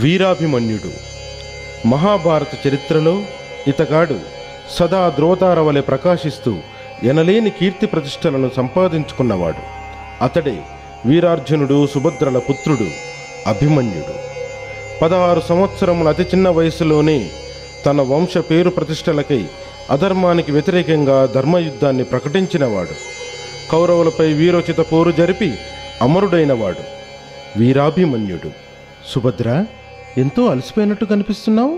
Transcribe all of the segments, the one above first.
వీరాభిమన్యుడు. మహాభారత చరిత్రలో ఇతగాడు సదా ధ్రువతార వలె ప్రకాశిస్తూ ఎనలేని కీర్తి ప్రతిష్టలను సంపాదించుకున్నవాడు. అతడే వీరార్జునుడు సుభద్రల పుత్రుడు అభిమన్యుడు. 16 సంవత్సరముల అతి చిన్న వయసులోనే తన వంశ పేరు ప్రతిష్టలకై అధర్మానికి వ్యతిరేకంగా ధర్మయుద్ధాన్ని ప్రకటించినవాడు. కౌరవులపై వీరోచిత పోరు జరిపి అమరుడైనవాడు వీరాభిమన్యుడు. సుభద్ర, ఎంతో అలసిపోయినట్టు కనిపిస్తున్నావు.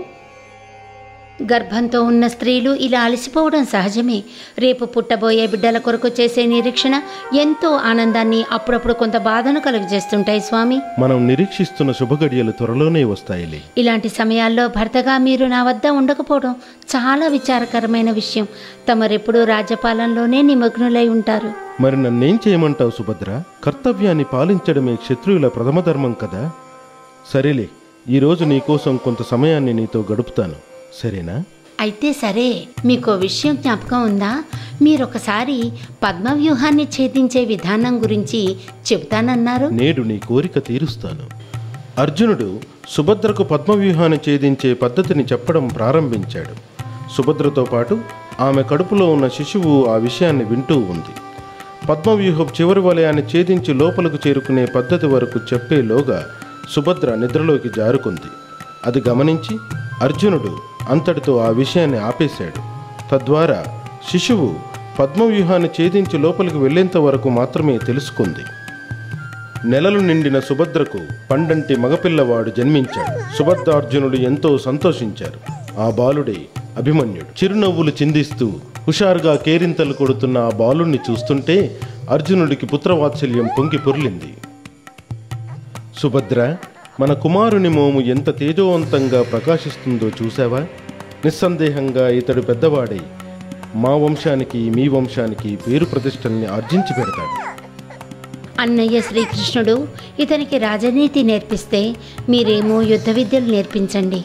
గర్భంతో ఉన్న స్త్రీలు ఇలా అలసిపోవడం సహజమే. రేపు పుట్టబోయే బిడ్డల కొరకు చేసే నిరీక్షణ ఎంతో ఆనందాన్ని, అప్పుడప్పుడు కొంత బాధను కలుగజేస్తుంటాయి స్వామి. మనం నిరీక్షిస్తున్న శుభగడియలు త్వరలోనే వస్తాయిలే. ఇలాంటి సమయాల్లో భర్తగా మీరు నా వద్ద ఉండకపోవడం చాలా విచారకరమైన విషయం. తమరెప్పుడు రాజ్యపాలనలోనే నిమగ్నులై ఉంటారు. మరి నన్నేం చేయమంటావు సుభద్ర? కర్తవ్యాన్ని పాలించడమే క్షత్రియుల ప్రథమ ధర్మం కదా. సరేలే, ఈరోజు నీకోసం కొంత సమయాన్ని నీతో గడుపుతాను, సరేనా? అయితే సరే. మీకో విషయం జ్ఞాపకం ఉందా? మీరొకసారి పద్మవ్యూహాన్ని ఛేదించే విధానం గురించి చెబుతానన్నారు. నేడు నీ కోరిక తీరుస్తాను. అర్జునుడు సుభద్రకు పద్మవ్యూహాన్ని ఛేదించే పద్ధతిని చెప్పడం ప్రారంభించాడు. సుభద్రతో పాటు ఆమె కడుపులో ఉన్న శిశువు ఆ విషయాన్ని వింటూ ఉంది. పద్మవ్యూహం చివరి వలయాన్ని ఛేదించి లోపలకు చేరుకునే పద్ధతి వరకు చెప్పేలోగా సుభద్ర నిద్రలోకి జారుకుంది. అది గమనించి అర్జునుడు అంతటితో ఆ విషయాన్ని ఆపేశాడు. తద్వారా శిశువు పద్మవ్యూహాన్ని ఛేదించి లోపలికి వెళ్లేంత వరకు మాత్రమే తెలుసుకుంది. నెలలు నిండిన సుభద్రకు పండంటి మగపిల్లవాడు జన్మించాడు. సుభద్రార్జునుడు ఎంతో సంతోషించారు. ఆ బాలుడే అభిమన్యుడు. చిరునవ్వులు చిందిస్తూ హుషారుగా కేరింతలు కొడుతున్న ఆ బాలుణ్ణి చూస్తుంటే అర్జునుడికి పుత్రవాత్సల్యం పొంగి పొర్లింది. సుభద్ర, మన కుమారుని మోము ఎంత తేజోవంతంగా ప్రకాశిస్తుందో చూసావా? నిస్సందేహంగా ఇతడు పెద్దవాడై మా వంశానికి మీ వంశానికి పేరు ప్రతిష్టల్ని ఆర్జించి పెడతాడు. అన్నయ్య శ్రీకృష్ణుడు ఇతనికి రాజనీతి నేర్పిస్తే మీరేమో యుద్ధ విద్యలు నేర్పించండి.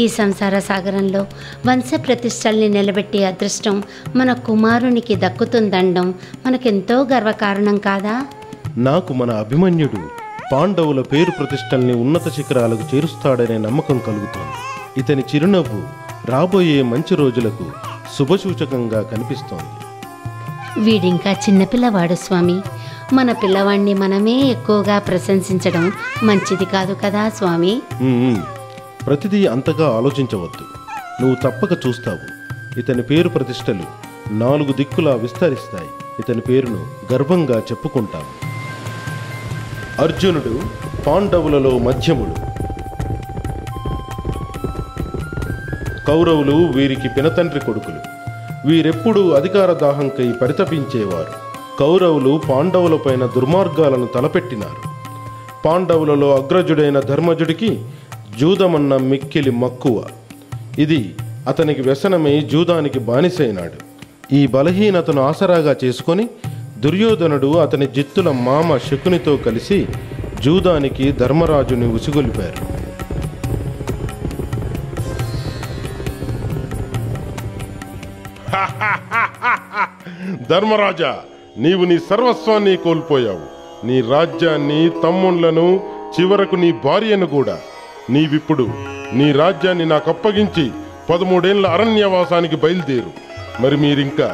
ఈ సంసార సాగరంలో వంశ ప్రతిష్టల్ని నిలబెట్టే అదృష్టం మన కుమారునికి దక్కుతుందనడం మనకెంతో గర్వకారణం కాదా? నాకు మన అభిమన్యుడు పాండవుల పేరు ప్రతిష్టల్ని ఉన్నత శిఖరాలకు చేరుస్తాడనే నమ్మకం కలుగుతోంది. ఇతని చిరునవ్వు రాబోయే మంచి రోజులకు శుభసూచకంగా కనిపిస్తోంది. వీడింకా చిన్నపిల్లవాడు స్వామి. మన పిల్లవాణ్ణి మనమే ఎక్కువగా ప్రశంసించడం మంచిది కాదు కదా స్వామి. ప్రతిదీ అంతగా ఆలోచించవద్దు. నువ్వు తప్పక చూస్తావు. ఇతని పేరు ప్రతిష్టలు 4 దిక్కులా విస్తరిస్తాయి. ఇతని పేరును గర్వంగా చెప్పుకుంటావు. అర్జునుడు పాండవులలో మధ్యముడు. కౌరవులు వీరికి పినతండ్రి కొడుకులు. వీరెప్పుడూ అధికార దాహంకై పరితపించేవారు. కౌరవులు పాండవులపైన దుర్మార్గాలను తలపెట్టినారు. పాండవులలో అగ్రజుడైన ధర్మజుడికి జూదమన్న మిక్కిలి మక్కువ. ఇది అతనికి వ్యసనమై జూదానికి బానిసైనాడు. ఈ బలహీనతను ఆసరాగా చేసుకొని దుర్యోధనుడు అతని జిత్తుల మామ శకునితో కలిసి జూదానికి ధర్మరాజుని ఉసిగొలిపారు. ధర్మరాజా, నీవు నీ సర్వస్వాన్ని కోల్పోయావు. నీ రాజ్యాన్ని, తమ్ముళ్లను, చివరకు నీ భార్యను కూడా. నీవిప్పుడు నీ రాజ్యాన్ని నాకు అప్పగించి 13 ఏళ్ల అరణ్యవాసానికి బయలుదేరు. మరి మీరింకా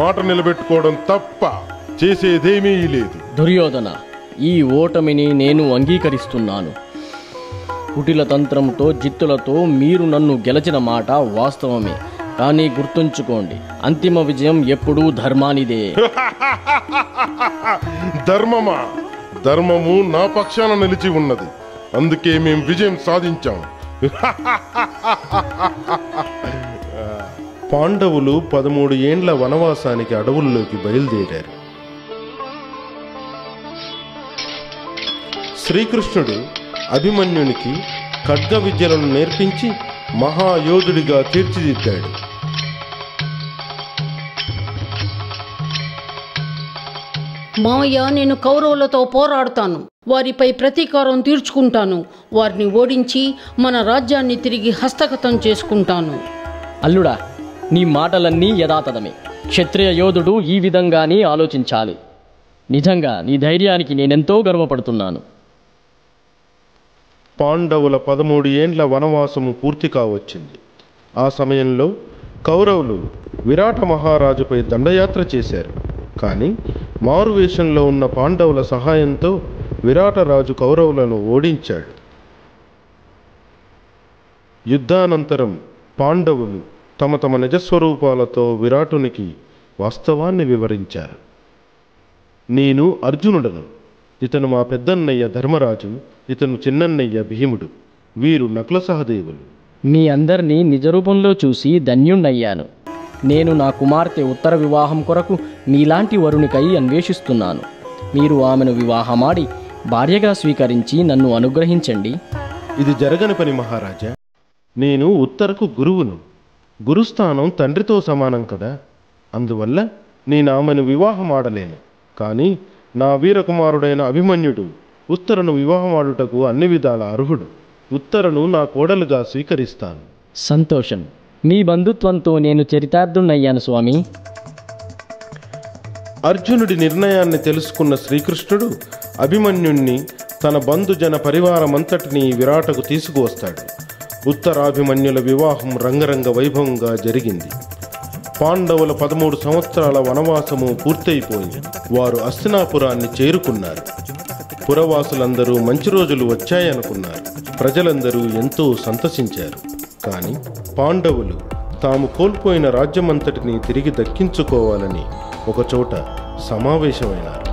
మాట నిలబెట్టుకోవడం తప్ప చేసేదేమీ లేదు. దుర్యోధన, ఈ ఓటమిని నేను అంగీకరిస్తున్నాను. కుటిల తంత్రంతో, జిత్తులతో మీరు నన్ను గెలిచిన మాట వాస్తవమే. కానీ గుర్తుంచుకోండి, అంతిమ విజయం ఎప్పుడూ ధర్మానిదే. ధర్మమా? ధర్మము నా పక్షాన నిలిచి ఉన్నది. అందుకే మేం విజయం సాధించాం. పాండవులు 13 ఏండ్ల వనవాసానికి అడవుల్లోకి బయలుదేరారు. శ్రీకృష్ణుడు అభిమన్యునికి ఖడ్గ విద్యలను నేర్పించి మహాయోధుడిగా తీర్చిదిద్దాడు. మామయ్య, నేను కౌరవులతో పోరాడుతాను. వారిపై ప్రతీకారం తీర్చుకుంటాను. వారిని ఓడించి మన రాజ్యాన్ని తిరిగి హస్తగతం చేసుకుంటాను. అల్లుడా, నీ మాటలన్నీ యథాతథమే. క్షత్రియ యోధుడు ఈ విధంగానే ఆలోచించాలి. నిజంగా నీ ధైర్యానికి నేనెంతో గర్వపడుతున్నాను. పాండవుల 13 ఏండ్ల వనవాసము పూర్తి కావచ్చింది. ఆ సమయంలో కౌరవులు విరాట మహారాజుపై దండయాత్ర చేశారు. కానీ మారువేషంలో ఉన్న పాండవుల సహాయంతో విరాటరాజు కౌరవులను ఓడించాడు. యుద్ధానంతరం పాండవులు తమ తమ నిజస్వరూపాలతో విరాటునికి వాస్తవాన్ని వివరించారు. నేను అర్జునుడను, ఇతను మా పెద్దన్నయ్య ధర్మరాజు, ఇతను చిన్నన్నయ్య భీముడు, వీరు నకుల సహదేవులు. మీ అందరినీ నిజరూపంలో చూసి ధన్యుణ్ణయ్యాను. నేను నా కుమార్తె ఉత్తర వివాహం కొరకు మీలాంటి వరునికై అన్వేషిస్తున్నాను. మీరు ఆమెను వివాహమాడి భార్యగా స్వీకరించి నన్ను అనుగ్రహించండి. ఇది జరగని పని మహారాజా. నేను ఉత్తరకు గురువును. గురుస్థానం తండ్రితో సమానం కదా. అందువల్ల నేను ఆమెను వివాహం ఆడలేను. కానీ నా వీరకుమారుడైన అభిమన్యుడు ఉత్తరను వివాహమాడుటకు అన్ని విధాల అర్హుడు. ఉత్తరను నా కోడలుగా స్వీకరిస్తాను. సంతోషం. మీ బంధుత్వంతో నేను చరితార్థున్నయ్యాను స్వామి. అర్జునుడి నిర్ణయాన్ని తెలుసుకున్న శ్రీకృష్ణుడు అభిమన్యుణ్ణి తన బంధుజన పరివారమంతటినీ విరాటకు తీసుకువస్తాడు. ఉత్తరాభిమన్యుల వివాహం రంగరంగ వైభవంగా జరిగింది. పాండవుల 13 సంవత్సరాల వనవాసము పూర్తయిపోయింది. వారు హస్తినాపురాన్ని చేరుకున్నారు. పురవాసులందరూ మంచి రోజులు వచ్చాయనుకున్నారు. ప్రజలందరూ ఎంతో సంతసించారు. కానీ పాండవులు తాము కోల్పోయిన రాజ్యమంతటిని తిరిగి దక్కించుకోవాలని ఒకచోట సమావేశమైనారు.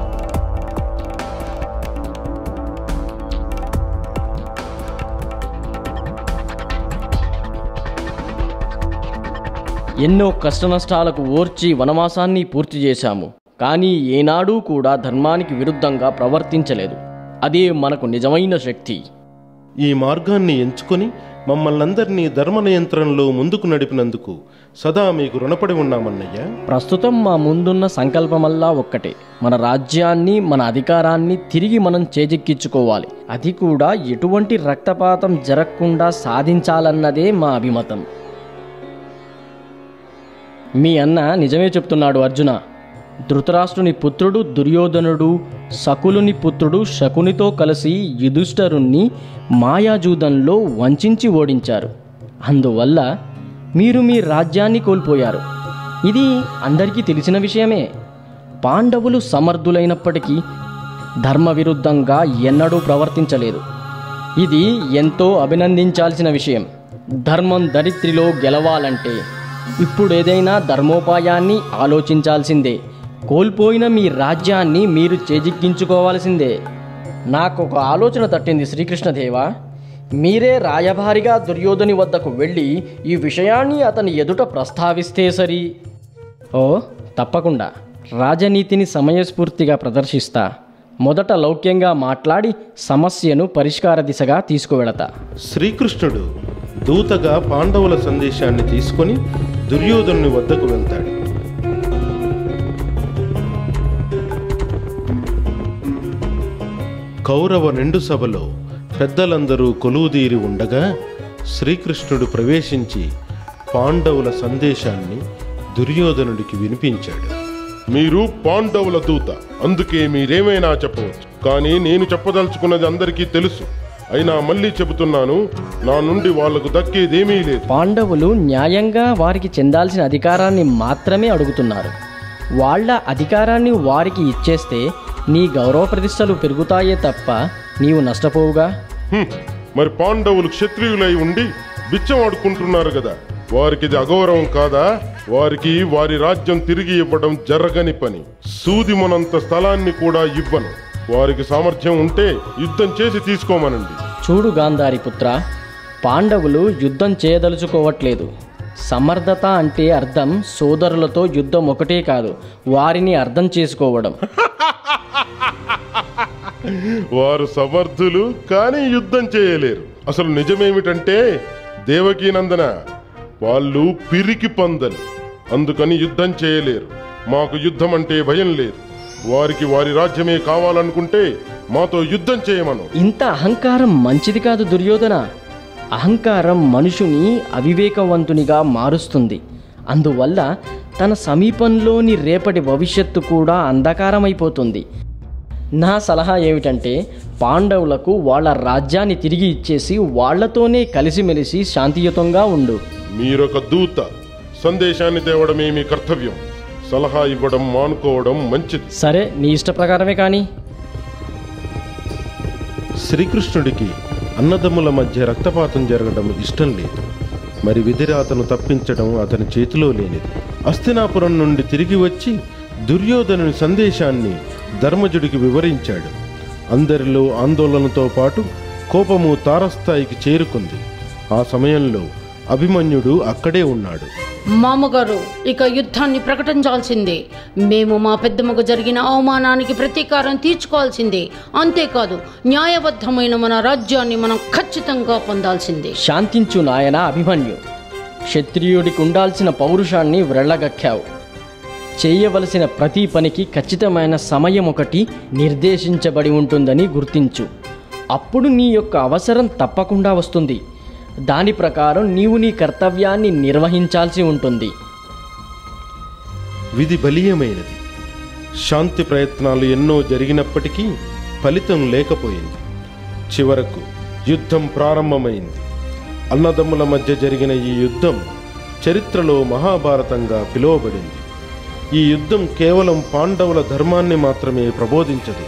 ఎన్నో కష్టనష్టాలకు ఓర్చి వనవాసాన్ని పూర్తి చేశాము. కానీ ఏనాడూ కూడా ధర్మానికి విరుద్ధంగా ప్రవర్తించలేదు. అదే మనకు నిజమైన శక్తి. ఈ మార్గాన్ని ఎంచుకొని మమ్మల్నందరినీ ధర్మ నియంత్రణలో ముందుకు నడిపినందుకు సదా మీకు రుణపడి ఉన్నామన్నయ్య. ప్రస్తుతం మా ముందున్న సంకల్పమల్లా ఒక్కటే. మన రాజ్యాన్ని, మన అధికారాన్ని తిరిగి మనం చేజిక్కించుకోవాలి. అది కూడా ఎటువంటి రక్తపాతం జరగకుండా సాధించాలన్నదే మా అభిమతం. మీ అన్న నిజమే చెప్తున్నాడు అర్జున. ధృతరాష్ట్రుని పుత్రుడు దుర్యోధనుడు శకులుని పుత్రుడు శకునితో కలిసి యుధిష్ఠిరుణ్ణి మాయాజూదంలో వంచించి ఓడించారు. అందువల్ల మీరు మీ రాజ్యాన్ని కోల్పోయారు. ఇది అందరికీ తెలిసిన విషయమే. పాండవులు సమర్థులైనప్పటికీ ధర్మ విరుద్ధంగా ఎన్నడూ ప్రవర్తించలేదు. ఇది ఎంతో అభినందించాల్సిన విషయం. ధర్మం దరిత్రిలో గెలవాలంటే ఇప్పుడు ఏదైనా ధర్మోపాయాన్ని ఆలోచించాల్సిందే. కోల్పోయిన మీ రాజ్యాన్ని మీరు చేజిక్కించుకోవాల్సిందే. నాకు ఒక ఆలోచన తట్టింది శ్రీకృష్ణదేవా. మీరే రాయభారిగా దుర్యోధని వద్దకు వెళ్ళి ఈ విషయాన్ని అతని ఎదుట ప్రస్తావిస్తే సరి. ఓ తప్పకుండా. రాజనీతిని సమయస్ఫూర్తిగా ప్రదర్శిస్తా. మొదట లౌక్యంగా మాట్లాడి సమస్యను పరిష్కార దిశగా తీసుకువెళతా. శ్రీకృష్ణుడు దూతగా పాండవుల సందేశాన్ని తీసుకొని దుర్యోధనుని వద్దకు వెళ్తాడు. కౌరవ నిండు సభలో పెద్దలందరూ కొలువుదీరి ఉండగా శ్రీకృష్ణుడు ప్రవేశించి పాండవుల సందేశాన్ని దుర్యోధనుడికి వినిపించాడు. మీరు పాండవుల దూత, అందుకే మీరేమైనా చెప్పవచ్చు. కానీ నేను చెప్పదలుచుకున్నది అందరికీ తెలుసు. అయినా మళ్ళీ చెబుతున్నాను, నా నుండి వాళ్లకు దక్కేదేమీ లేదు. పాండవులు న్యాయంగా వారికి చెందాల్సిన అధికారాన్ని మాత్రమే అడుగుతున్నారు. వాళ్ళ అధికారాన్ని వారికి ఇచ్చేస్తే నీ గౌరవ ప్రతిష్టలు పెరుగుతాయే తప్ప నీవు నష్టపోవుగా. మరి పాండవులు క్షత్రియులై ఉండి బిచ్చం ఆడుకుంటున్నారు కదా, వారికి ఇది అగౌరవం కాదా? వారికి వారి రాజ్యం తిరిగి ఇవ్వడం జరగని పని. సూదిమనంత స్థలాన్ని కూడా ఇవ్వను. వారికి సామర్థ్యం ఉంటే యుద్ధం చేసి తీసుకోమనండి. చూడు గాంధారి పుత్ర, పాండవులు యుద్ధం చేయదలుచుకోవట్లేదు. సమర్థత అంటే అర్థం సోదరులతో యుద్ధం ఒకటే కాదు, వారిని అర్థం చేసుకోవడం. వారు సమర్థులు, కానీ యుద్ధం చేయలేరు. అసలు నిజమేమిటంటే దేవకీనందన, వాళ్ళు పిరికి పందలు, అందుకని యుద్ధం చేయలేరు. మాకు యుద్ధం అంటే భయం లేదు. వారికి వారి రాజ్యమే కావాలనుకుంటే మాతో యుద్ధం చేయమను. ఇంత అహంకారం మంచిది కాదు దుర్యోధన. అహంకారం మనుషుని అవివేకవంతునిగా మారుస్తుంది. అందువల్ల తన సమీపంలోని రేపటి భవిష్యత్తు కూడా అంధకారమైపోతుంది. నా సలహా ఏమిటంటే పాండవులకు వాళ్ళ రాజ్యాన్ని తిరిగి ఇచ్చేసి వాళ్లతోనే కలిసిమెలిసి శాంతియుతంగా ఉండు. మీరొక దూత, సందేశాన్ని తేవడమే మీ కర్తవ్యం. సలహా ఇవ్వడం మానుకోవడం మంచిది. సరే, నీ ఇష్ట ప్రకారమే కానీ. శ్రీకృష్ణుడికి అన్నదమ్ముల మధ్య రక్తపాతం జరగడం ఇష్టం లేదు. మరి విధిరాతను తప్పించడం అతని చేతిలో లేనిది. హస్తినాపురం నుండి తిరిగి వచ్చి దుర్యోధనుని సందేశాన్ని ధర్మజుడికి వివరించాడు. అందరిలో ఆందోళనతో పాటు కోపము తారస్థాయికి చేరుకుంది. ఆ సమయంలో అభిమన్యుడు అక్కడే ఉన్నాడు. మామగారు, ఇక యుద్ధాన్ని ప్రకటించాల్సిందే. మేము మా పెద్దమ్మకు జరిగిన అవమానానికి ప్రతీకారం తీర్చుకోవాల్సిందే. అంతేకాదు, న్యాయబద్ధమైన మన రాజ్యాన్ని మనం ఖచ్చితంగా పొందాల్సిందే. శాంతించు నాయన అభిమన్యు. క్షత్రియుడికి ఉండాల్సిన పౌరుషాన్ని వ్రెళ్లగక్కావు. చేయవలసిన ప్రతి పనికి ఖచ్చితమైన సమయం ఒకటి నిర్దేశించబడి ఉంటుందని గుర్తించు. అప్పుడు నీ యొక్క అవసరం తప్పకుండా వస్తుంది. దాని ప్రకారం నీవు నీ కర్తవ్యాన్ని నిర్వహించాల్సి ఉంటుంది. విధి బలీయమైనది. శాంతి ప్రయత్నాలు ఎన్నో జరిగినప్పటికీ ఫలితం లేకపోయింది. చివరకు యుద్ధం ప్రారంభమైంది. అన్నదమ్ముల మధ్య జరిగిన ఈ యుద్ధం చరిత్రలో మహాభారతంగా పిలువబడింది. ఈ యుద్ధం కేవలం పాండవుల ధర్మాన్ని మాత్రమే ప్రబోధించదు.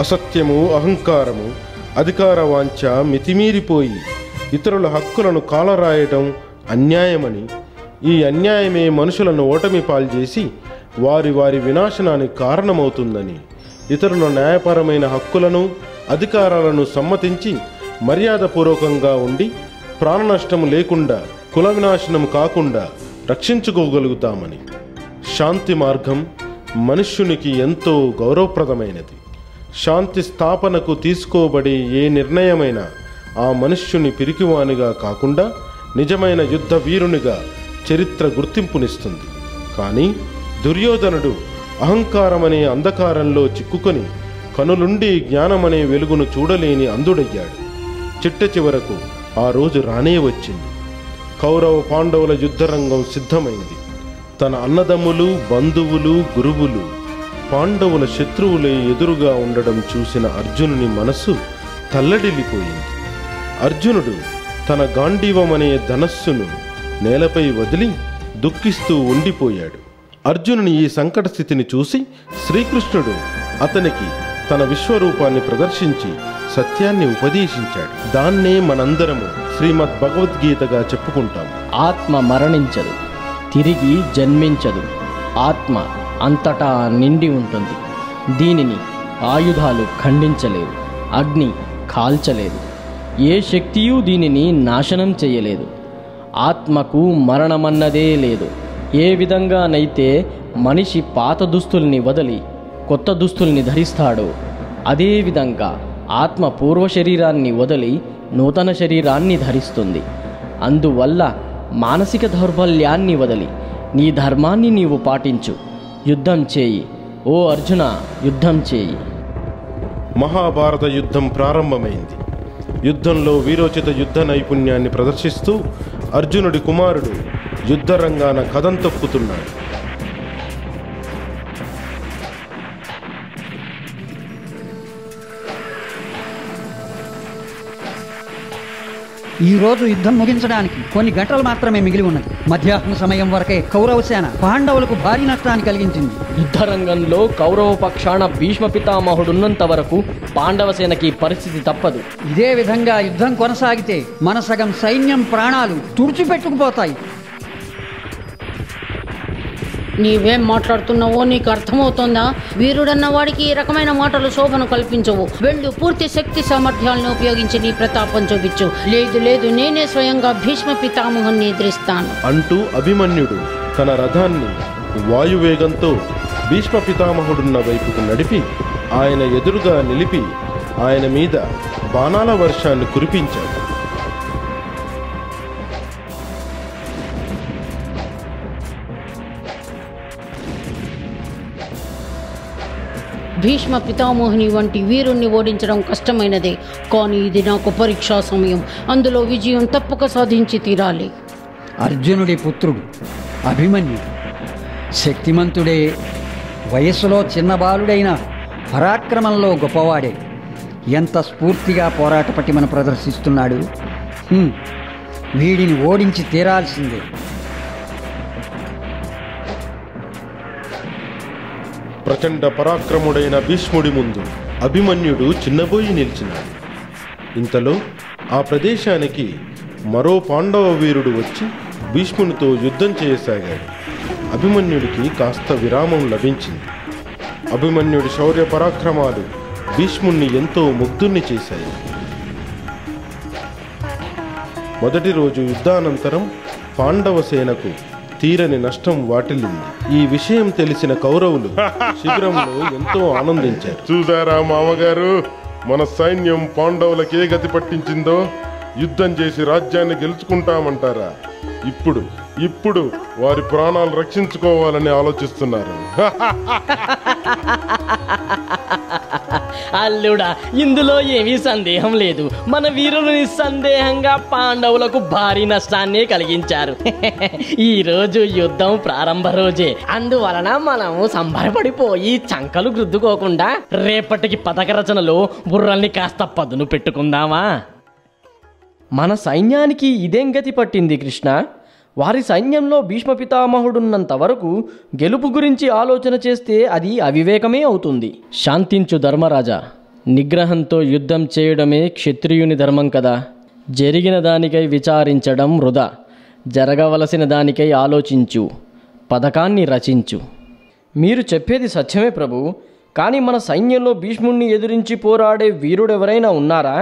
అసత్యము, అహంకారము, అధికార వాంఛ మితిమీరిపోయి ఇతరుల హక్కులను కాలరాయటం అన్యాయమని, ఈ అన్యాయమే మనుషులను ఓటమి పాల్చేసి వారి వారి వినాశనానికి కారణమవుతుందని, ఇతరుల న్యాయపరమైన హక్కులను అధికారాలను సమ్మతించి మర్యాదపూర్వకంగా ఉండి ప్రాణనష్టం లేకుండా, కుల వినాశనం కాకుండా రక్షించుకోగలుగుతామని. శాంతి మార్గం మనుష్యునికి ఎంతో గౌరవప్రదమైనది. శాంతి స్థాపనకు తీసుకోబడే ఏ నిర్ణయమైనా ఆ మనుష్యుని పిరికివానిగా కాకుండా నిజమైన యుద్ధ వీరునిగా చరిత్ర గుర్తింపునిస్తుంది. కానీ దుర్యోధనుడు అహంకారమనే అంధకారంలో చిక్కుకొని కనులుండి జ్ఞానమనే వెలుగును చూడలేని అంధుడయ్యాడు. చిట్ట చివరకు ఆ రోజు రానే వచ్చింది. కౌరవ పాండవుల యుద్ధరంగం సిద్ధమైంది. తన అన్నదమ్ములు, బంధువులు, గురువులు పాండవుల శత్రువులే ఎదురుగా ఉండడం చూసిన అర్జునుని మనస్సు తల్లడిల్లిపోయింది. అర్జునుడు తన గాంధీవమనే ధనస్సును నేలపై వదిలి దుఃఖిస్తూ ఉండిపోయాడు. అర్జునుని ఈ సంకట స్థితిని చూసి శ్రీకృష్ణుడు అతనికి తన విశ్వరూపాన్ని ప్రదర్శించి సత్యాన్ని ఉపదేశించాడు. దాన్నే మనందరము శ్రీమద్ భగవద్గీతగా చెప్పుకుంటాం. ఆత్మ మరణించదు, తిరిగి జన్మించదు. ఆత్మ అంతటా నిండి ఉంటుంది. దీనిని ఆయుధాలు ఖండించలేవు, అగ్ని కాల్చలేదు, ఏ శక్తియూ దీనిని నాశనం చేయలేదు. ఆత్మకు మరణమన్నదే లేదు. ఏ విధంగానైతే మనిషి పాత దుస్తుల్ని వదిలి కొత్త దుస్తుల్ని ధరిస్తాడో, అదేవిధంగా ఆత్మ పూర్వ శరీరాన్ని వదిలి నూతన శరీరాన్ని ధరిస్తుంది. అందువల్ల మానసిక దౌర్బల్యాన్ని వదిలి నీ ధర్మాన్ని నీవు పాటించు. యుద్ధం చేయి ఓ అర్జున, యుద్ధం చేయి. మహాభారత యుద్ధం ప్రారంభమైంది. యుద్ధంలో వీరోచిత యుద్ధ నైపుణ్యాన్ని ప్రదర్శిస్తూ అర్జునుడి కుమారుడు యుద్ధరంగాన కదం తొక్కుతున్నాడు. ఈ రోజు యుద్ధం ముగించడానికి కొన్ని గంటలు మాత్రమే మిగిలి ఉన్నది. మధ్యాహ్న సమయం వరకే కౌరవ సేన పాండవులకు భారీ నష్టాన్ని కలిగించింది. యుద్ధరంగంలో కౌరవ పక్షాన భీష్మ పితామహుడున్నంత వరకు పాండవ సేనకి పరిస్థితి తప్పదు. ఇదే విధంగా యుద్ధం కొనసాగితే మన సగం సైన్యం ప్రాణాలు తుడిచిపెట్టుకుపోతాయి. నీవేం మాట్లాడుతున్నావో నీకు అర్థమవుతోందా? వీరుడన్న వాడికి ఈ రకమైన మాటలు శోభను కల్పించవు. వెళ్ళు, పూర్తి శక్తి సామర్థ్యాలను ఉపయోగించి నీ ప్రతాపం చూపించు. లేదు లేదు, నేనే స్వయంగా భీష్మ పితామహుని ఎదిరిస్తాను అంటూ అభిమన్యుడు తన రథాన్ని వాయువేగంతో భీష్మ పితామహుడున్న వైపుకు నడిపి ఆయన ఎదురుగా నిలిపి ఆయన మీద బాణాల వర్షాన్ని కురిపించాడు. భీష్మ పితామోహిని వంటి వీరుణ్ణి ఓడించడం కష్టమైనదే. కానీ ఇది నాకు పరీక్షా సమయం. అందులో విజయం తప్పక సాధించి తీరాలి. అర్జునుడి పుత్రుడు అభిమన్యుడు శక్తిమంతుడే. వయస్సులో చిన్న బాలుడైన పరాక్రమంలో గొప్పవాడే. ఎంత స్ఫూర్తిగా పోరాట పటిమను ప్రదర్శిస్తున్నాడు. వీడిని ఓడించి తీరాల్సిందే. ప్రచండ పరాక్రముడైన భీష్ముడి ముందు అభిమన్యుడు చిన్నబోయి నిలిచినాడు. ఇంతలో ఆ ప్రదేశానికి మరో పాండవ వీరుడు వచ్చి భీష్మునితో యుద్ధం చేయసాగాడు. అభిమన్యుడికి కాస్త విరామం లభించింది. అభిమన్యుడి శౌర్య పరాక్రమాలు భీష్ముణ్ణి ఎంతో ముగ్ధుణ్ణి చేశాయి. మొదటి రోజు యుద్ధానంతరం పాండవ సేనకు తీరని నష్టం వాటిల్లింది. ఈ విషయం తెలిసిన కౌరవులు శిబిరంలో ఎంతో ఆనందించారు. చూసారా మామగారు, మన సైన్యం పాండవులకే గతి పట్టించిందో? యుద్ధం చేసి రాజ్యాన్ని గెలుచుకుంటామంటారా? ఇప్పుడు వారి ప్రాణాలు రక్షించుకోవాలని ఆలోచిస్తున్నారు. అల్లుడా, ఇందులో ఏమీ సందేహం లేదు. మన వీరులు నిస్సందేహంగా పాండవులకు భారీ నష్టాన్ని కలిగించారు. ఈ రోజు యుద్ధం ప్రారంభ రోజే. అందువలన మనము సంబరపడిపోయి చంకలు గుద్దుకోకుండా రేపటికి పథక రచనలో బుర్రల్ని కాస్త పదును పెట్టుకుందామా? మన సైన్యానికి ఇదేం గతి పట్టింది కృష్ణ? వారి సైన్యంలో భీష్మ పితామహుడున్నంత వరకు గెలుపు గురించి ఆలోచన చేస్తే అది అవివేకమే అవుతుంది. శాంతించు ధర్మరాజా, నిగ్రహంతో యుద్ధం చేయడమే క్షత్రియుని ధర్మం కదా. జరిగిన దానికై విచారించడం వృధా. జరగవలసిన దానికై ఆలోచించు, పథకాన్ని రచించు. మీరు చెప్పేది సత్యమే ప్రభు. కానీ మన సైన్యంలో భీష్ముణ్ణి ఎదిరించి పోరాడే వీరుడెవరైనా ఉన్నారా?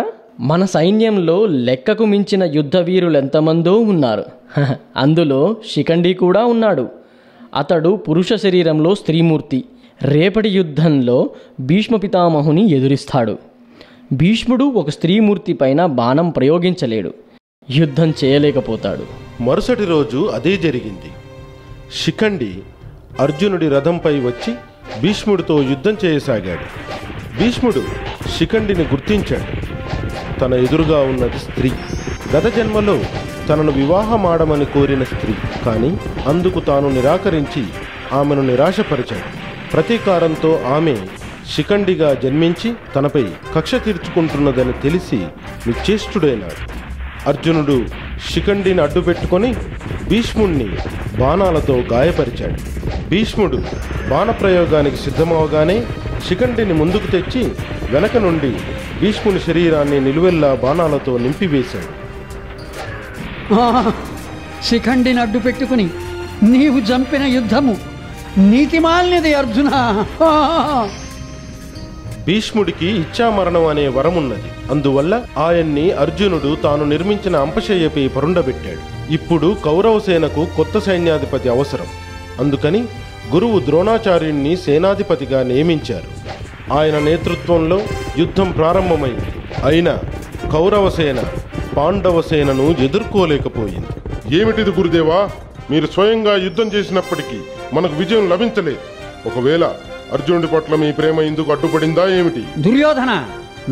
మన సైన్యంలో లెక్కకు మించిన యుద్ధ వీరులెంతమందో ఉన్నారు. అందులో శిఖండి కూడా ఉన్నాడు. అతడు పురుష శరీరంలో స్త్రీమూర్తి. రేపటి యుద్ధంలో భీష్మ పితామహుని ఎదురిస్తాడు. భీష్ముడు ఒక స్త్రీమూర్తి పైన బాణం ప్రయోగించలేడు, యుద్ధం చేయలేకపోతాడు. మరుసటి రోజు అదే జరిగింది. శిఖండి అర్జునుడి రథంపై వచ్చి భీష్ముడితో యుద్ధం చేయసాగాడు. భీష్ముడు శిఖండిని గుర్తించాడు. తన ఎదురుగా ఉన్నది స్త్రీ. గత జన్మలో తనను వివాహమాడమని కోరిన స్త్రీ. కానీ అందుకు తాను నిరాకరించి ఆమెను నిరాశపరిచాడు. ప్రతీకారంతో ఆమె శిఖండిగా జన్మించి తనపై కక్ష తీర్చుకుంటున్నదని తెలిసి నిశ్చేష్టుడైనాడు. అర్జునుడు శిఖండిని అడ్డుపెట్టుకొని భీష్ముణ్ణి బాణాలతో గాయపరిచాడు. భీష్ముడు బాణప్రయోగానికి సిద్ధమవగానే శిఖండిని ముందుకు తెచ్చి వెనక నుండి భీష్ముని శరీరాన్ని నిలువెల్లా బాణాలతో నింపివేశాడు. శిఖండిని అడ్డు పెట్టుకుని నీవు చంపిన యుద్ధము నీతిమాలినది అర్జున. భీష్ముడికి ఇచ్చామరణం అనే వరమున్నది. అందువల్ల ఆయన్ని అర్జునుడు తాను నిర్మించిన అంపశయ్యపై పరుండబెట్టాడు. ఇప్పుడు కౌరవ సేనకు కొత్త సైన్యాధిపతి అవసరం. అందుకని గురువు ద్రోణాచార్యుణ్ణి సేనాధిపతిగా నియమించారు. ఆయన నేతృత్వంలో యుద్ధం ప్రారంభమైంది. అయినా కౌరవ సేన పాండవ సేనను ఎదుర్కోలేకపోయింది. ఏమిటిది గురుదేవా? మీరు స్వయంగా యుద్ధం చేసినప్పటికీ మనకు విజయం లభించలేదు. ఒకవేళ అర్జునుడి పట్ల మీ ప్రేమ ఇందుకు అడ్డుపడిందా ఏమిటి? దుర్యోధన,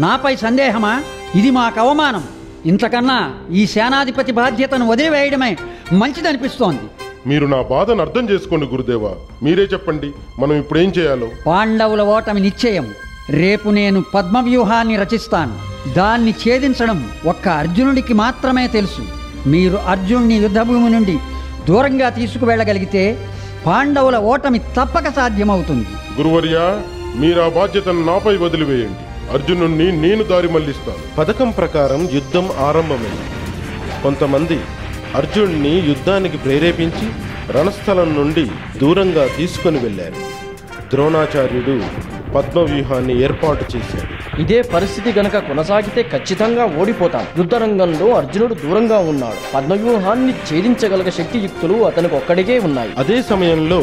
నాపై సందేహమా? ఇది మాకు అవమానం. ఇంతకన్నా ఈ సేనాధిపతి బాధ్యతను వదిలివేయడమే మంచిదనిపిస్తోంది. మీరు నా బాధను అర్థం చేసుకోండి గురుదేవా. మీరే చెప్పండి, మనం ఇప్పుడేం చేయాలో. పాండవుల ఓటమి నిశ్చయం. రేపు నేను పద్మవ్యూహాన్ని రచిస్తాను. దాన్ని ఛేదించడం ఒక్క అర్జునుడికి మాత్రమే తెలుసు. మీరు అర్జునుడిని యుద్ధభూమి నుండి దూరంగా తీసుకువెళ్ళగలిగితే పాండవుల ఓటమి తప్పక సాధ్యమవుతుంది. గురువర్యా, మీరు ఆ బాధ్యతను నాపై వదిలివేయండి. అర్జునుడిని నేను దారి మళ్లిస్తాను. పథకం ప్రకారం యుద్ధం ఆరంభమైంది. కొంతమంది అర్జునుడిని యుద్ధానికి ప్రేరేపించి రణస్థలం నుండి దూరంగా తీసుకొని వెళ్ళారు. ద్రోణాచార్యుడు పద్మవ్యూహాన్ని ఏర్పాటు చేశాడు. ఇదే పరిస్థితి గనక కొనసాగితే ఖచ్చితంగా ఓడిపోతాం. యుద్ధరంగంలో అర్జునుడు దూరంగా ఉన్నాడు. పద్మవ్యూహాన్ని ఛేదించగల శక్తియుక్తులు అతనికి ఒక్కడికే ఉన్నాయి. అదే సమయంలో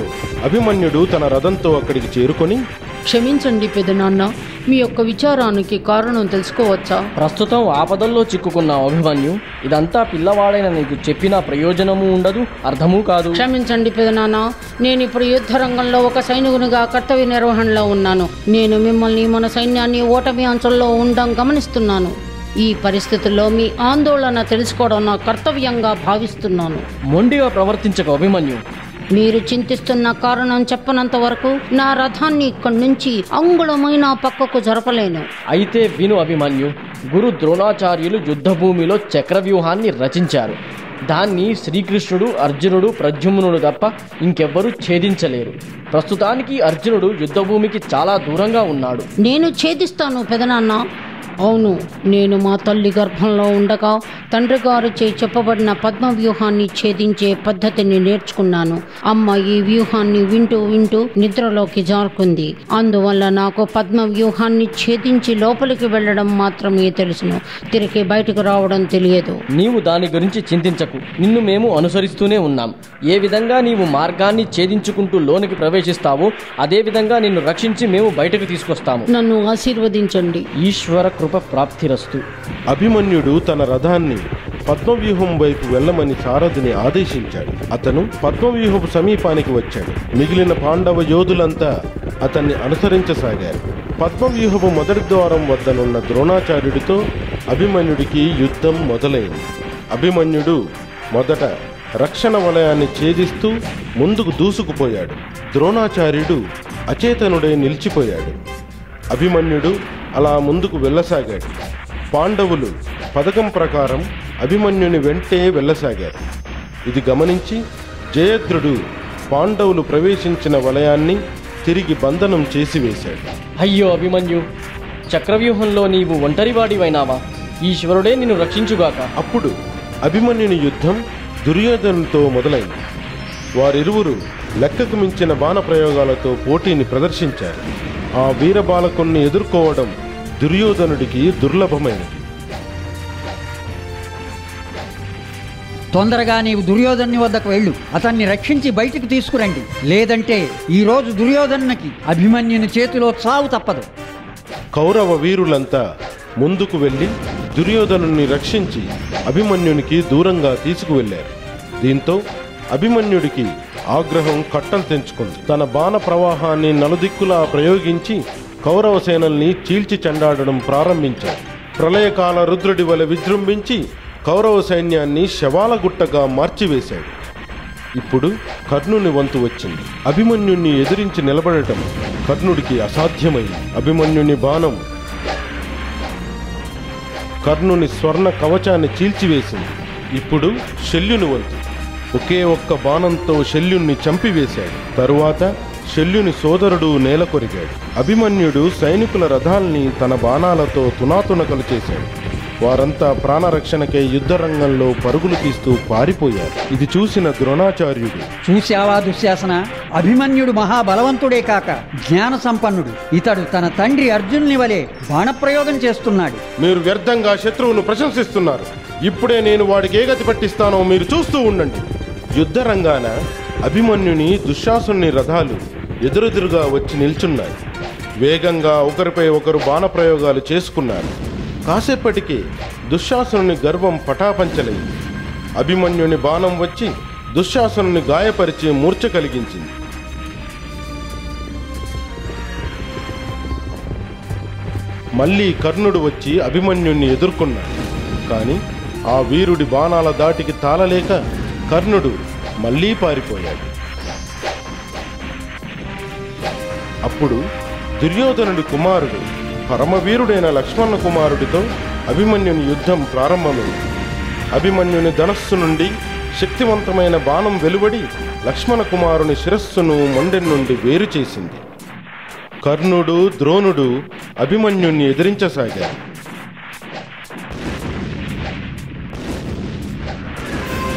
అభిమన్యుడు తన రథంతో అక్కడికి చేరుకొని, క్షమించండి పెదనాన్న, మీ యొక్క విచారానికి కారణం తెలుసుకోవచ్చా? ప్రస్తుతం ఆపదల్లో చిక్కుకున్నావు అభిమన్యు. ఇదంతా పిల్లవాడైన నీకు చెప్పినా ప్రయోజనము ఉండదు, అర్థమూ కాదు. క్షమించండి పెదనాన్న, నేను ఇప్పుడు యుద్ధ రంగంలో ఒక సైనికునిగా కర్తవ్య నిర్వహణలో ఉన్నాను. నేను మిమ్మల్ని మన సైన్యాన్ని ఓటమి అంచుల్లో ఉండడం గమనిస్తున్నాను. ఈ పరిస్థితుల్లో మీ ఆందోళన తెలుసుకోవడం నా కర్తవ్యంగా భావిస్తున్నాను. మొండిగా ప్రవర్తించక అభిమన్యు. మీరు చింతిస్తున్న కారణం చెప్పనంత వరకు నా రథాన్ని ఇక్కడి నుంచి అంగుళమైన పక్కకు జరపలేను. అయితే విను అభిమన్యు, గురు ద్రోణాచార్యులు యుద్ధభూమిలో చక్రవ్యూహాన్ని రచించారు. దాన్ని శ్రీకృష్ణుడు, అర్జునుడు, ప్రద్యుమ్నుడు తప్ప ఇంకెవ్వరూ ఛేదించలేరు. ప్రస్తుతానికి అర్జునుడు యుద్ధభూమికి చాలా దూరంగా ఉన్నాడు. నేను ఛేదిస్తాను పెదనాన్న. అవును, నేను మా తల్లి గర్భంలో ఉండగా తండ్రి గారిచే చెప్పబడిన పద్మ వ్యూహాన్ని ఛేదించే పద్ధతిని నేర్చుకున్నాను. అమ్మ ఈ వ్యూహాన్ని వింటూ వింటూ నిద్రలోకి జారుకుంది. అందువల్ల నాకు పద్మ వ్యూహాన్ని ఛేదించి లోపలికి వెళ్ళడం మాత్రమే తెలుసును, తిరిగి బయటకు రావడం తెలియదు. నీవు దాని గురించి చింతించకు, నిన్ను మేము అనుసరిస్తూనే ఉన్నాం. ఏ విధంగా నీవు మార్గాన్ని ఛేదించుకుంటూ లోనికి ప్రవేశిస్తావో అదే విధంగా నిన్ను రక్షించి మేము బయటకు తీసుకొస్తాము. నన్ను ఆశీర్వదించండి. ఈశ్వర కృప ప్రాప్తిరస్తు. అభిమన్యుడు తన రథాన్ని పద్మవ్యూహం వైపు వెళ్ళమని సారథిని ఆదేశించాడు. అతను పద్మవ్యూహపు సమీపానికి వచ్చాడు. మిగిలిన పాండవ యోధులంతా అతన్ని అనుసరించసాగారు. పద్మవ్యూహపు మొదటి ద్వారం వద్దనున్న ద్రోణాచార్యుడితో అభిమన్యుడికి యుద్ధం మొదలైంది. అభిమన్యుడు మొదట రక్షణ వలయాన్ని ఛేదిస్తూ ముందుకు దూసుకుపోయాడు. ద్రోణాచార్యుడు అచేతనుడై నిలిచిపోయాడు. అభిమన్యుడు అలా ముందుకు వెళ్ళసాగాడు. పాండవులు పథకం ప్రకారం అభిమన్యుని వెంటే వెళ్ళసాగారు. ఇది గమనించి జయద్రుడు పాండవులు ప్రవేశించిన వలయాన్ని తిరిగి బంధనం చేసివేశాడు. అయ్యో అభిమన్యు, చక్రవ్యూహంలో నీవు ఒంటరివాడివైనావా? ఈశ్వరుడే నిన్ను రక్షించుగాక. అప్పుడు అభిమన్యుని యుద్ధం దుర్యోధనునితో మొదలైంది. వారిరువురు లెక్కకు మించిన బాణప్రయోగాలతో పోటీని ప్రదర్శించారు. ఆ వీరబాలకుణ్ణి ఎదుర్కోవడం దుర్యోధనుడికి దుర్లభమైనది. తొందరగా నీవు దుర్యోధను వద్దకు వెళ్ళు, అతన్ని రక్షించి బయటికి తీసుకురండి. లేదంటే ఈరోజు దుర్యోధనునికి అభిమన్యుని చేతిలో చావు తప్పదు. కౌరవ వీరులంతా ముందుకు వెళ్ళి దుర్యోధనుని రక్షించి అభిమన్యునికి దూరంగా తీసుకువెళ్లారు. దీంతో అభిమన్యుడికి ఆగ్రహం కట్టలు తెంచుకుంది. తన బాణ ప్రవాహాన్ని నలుదిక్కులా ప్రయోగించి కౌరవ సేనల్ని చీల్చి చెండాడడం ప్రారంభించాడు. ప్రళయకాల రుద్రుడి వలె విజృంభించి కౌరవ సైన్యాన్ని శవాల గుట్టగా మార్చివేశాడు. ఇప్పుడు కర్ణుని వంతు వచ్చింది. అభిమన్యుణ్ణి ఎదిరించి నిలబడటం కర్ణుడికి అసాధ్యమైంది. అభిమన్యుని బాణం కర్ణుని స్వర్ణ కవచాన్ని చీల్చివేసింది. ఇప్పుడు శల్యుని వంతు. ఒకే ఒక్క బాణంతో శల్యుణ్ణి చంపివేశాడు. తరువాత శల్యుని సోదరుడు నేల కొరిగాడు. అభిమన్యుడు సైనికుల రథాల్ని తన బాణాలతో తునాతునకలు చేశాడు. వారంతా ప్రాణరక్షణకై యుద్ధరంగంలో పరుగులు తీస్తూ పారిపోయారు. ఇది చూసిన ద్రోణాచార్యుడు, చూశావా దుశ్శాసన, అభిమన్యుడు మహాబలవంతుడే కాక జ్ఞాన సంపన్నుడు. ఇతడు తన తండ్రి అర్జునుని వలె బాణప్రయోగం చేస్తున్నాడు. మీరు వ్యర్థంగా శత్రువును ప్రశంసిస్తున్నారు. ఇప్పుడే నేను వాడికి ఏ గతి పట్టిస్తానో మీరు చూస్తూ ఉండండి. యుద్ధరంగాన అభిమన్యుని దుశ్శాసుని రథాలు ఎదురెదురుగా వచ్చి నిల్చున్నాయి. వేగంగా ఒకరిపై ఒకరు బాణప్రయోగాలు చేసుకున్నారు. కాసేపటికి దుశ్శాసనుని గర్వం పటాపంచలైంది. అభిమన్యుని బాణం వచ్చి దుశ్శాసనుని గాయపరిచి మూర్ఛ కలిగించింది. మళ్ళీ కర్ణుడు వచ్చి అభిమన్యుణ్ణి ఎదుర్కొన్నాడు. కానీ ఆ వీరుడి బాణాల దాటికి తాళలేక కర్ణుడు మళ్ళీ పారిపోయాడు. అప్పుడు దుర్యోధనుడి కుమారుడు పరమవీరుడైన లక్ష్మణ కుమారుడితో అభిమన్యుని యుద్ధం ప్రారంభమైంది. అభిమన్యుని ధనస్సు నుండి శక్తివంతమైన బాణం వెలువడి లక్ష్మణ కుమారుని శిరస్సును మొండెం నుండి వేరు చేసింది. కర్ణుడు, ద్రోణుడు అభిమన్యుణ్ణి ఎదిరించసాగారు.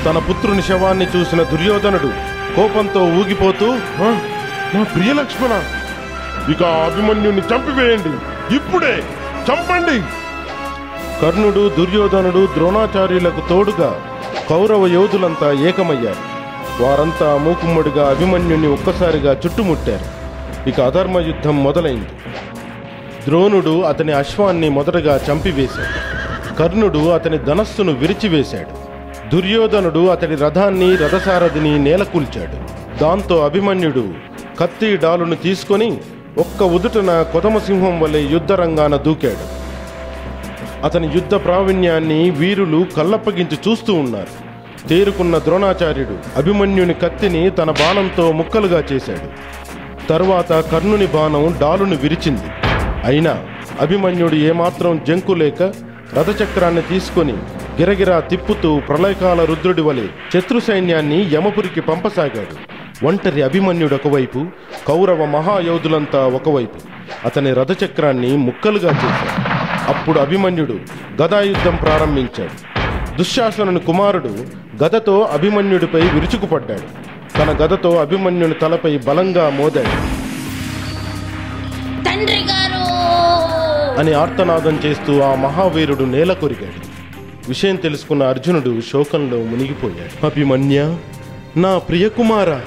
తన పుత్రుని శవాన్ని చూసిన దుర్యోధనుడు కోపంతో ఊగిపోతూ, నా ప్రియ లక్ష్మణ, ఇక అభిమన్యుని చంపివేయండి, ఇప్పుడే చంపండి. కర్ణుడు, దుర్యోధనుడు, ద్రోణాచార్యులకు తోడుగా కౌరవ యోధులంతా ఏకమయ్యారు. వారంతా మూకుమ్మడిగా అభిమన్యుని ఒక్కసారిగా చుట్టుముట్టారు. ఇక అధర్మ యుద్ధం మొదలైంది. ద్రోణుడు అతని అశ్వాన్ని మొదటగా చంపివేశాడు. కర్ణుడు అతని ధనస్సును విరిచివేశాడు. దుర్యోధనుడు అతడి రథాన్ని, రథసారథిని నేలకూల్చాడు. దాంతో అభిమన్యుడు కత్తి డాలును తీసుకొని ఒక్క ఉదుటన కొదమసింహం వలె యుద్ధరంగాన దూకాడు. అతని యుద్ధ ప్రావీణ్యాన్ని వీరులు కళ్ళప్పగించి చూస్తూ ఉన్నారు. తేరుకున్న ద్రోణాచార్యుడు అభిమన్యుని కత్తిని తన బాణంతో ముక్కలుగా చేశాడు. తరువాత కర్ణుని బాణం డాలును విరిచింది. అయినా అభిమన్యుడు ఏమాత్రం జంకు లేక రథచక్రాన్ని తీసుకొని గిరగిరా తిప్పుతూ ప్రళయకాల రుద్రుడి వలె శత్రు సైన్యాన్ని యమపురికి పంపసాగాడు. ఒంటరి అభిమన్యుడు ఒకవైపు, కౌరవ మహాయోధులంతా ఒకవైపు అతని రథచక్రాన్ని ముక్కలుగా చేశాడు. అప్పుడు అభిమన్యుడు గదాయుద్ధం ప్రారంభించాడు. దుశ్శాసనుని కుమారుడు గదతో అభిమన్యుడిపై విరుచుకుపడ్డాడు. తన గదతో అభిమన్యుని తలపై బలంగా మోదాడు. తండ్రి గారు అని ఆర్తనాదం చేస్తూ ఆ మహావీరుడు నేల కొరిగాడు. విషయం తెలుసుకున్న అర్జునుడు శోకంలో మునిగిపోయాడు. అభిమన్య, నా ప్రియకుమార,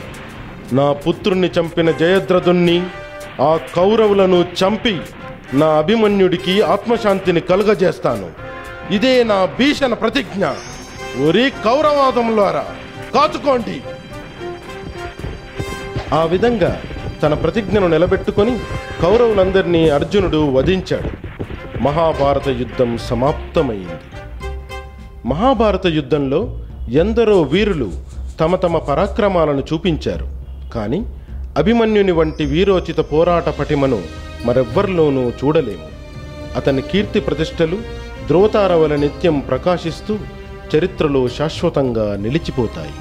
నా పుత్రుణ్ణి చంపిన జయద్రథుణ్ణి, ఆ కౌరవులను చంపి నా అభిమన్యుడికి ఆత్మశాంతిని కలుగజేస్తాను. ఇదే నా భీషణ ప్రతిజ్ఞ. ఒరి కౌరవాదములారా, కాచుకోండి. ఆ విధంగా తన ప్రతిజ్ఞను నిలబెట్టుకొని కౌరవులందరినీ అర్జునుడు వధించాడు. మహాభారత యుద్ధం సమాప్తమైంది. మహాభారత యుద్ధంలో ఎందరో వీరులు తమ తమ పరాక్రమాలను చూపించారు. కానీ అభిమన్యుని వంటి వీరోచిత పోరాట పటిమను మరెవ్వరిలోనూ చూడలేము. అతని కీర్తి ప్రతిష్టలు ధ్రువతార వలె నిత్యం ప్రకాశిస్తూ చరిత్రలో శాశ్వతంగా నిలిచిపోతాయి.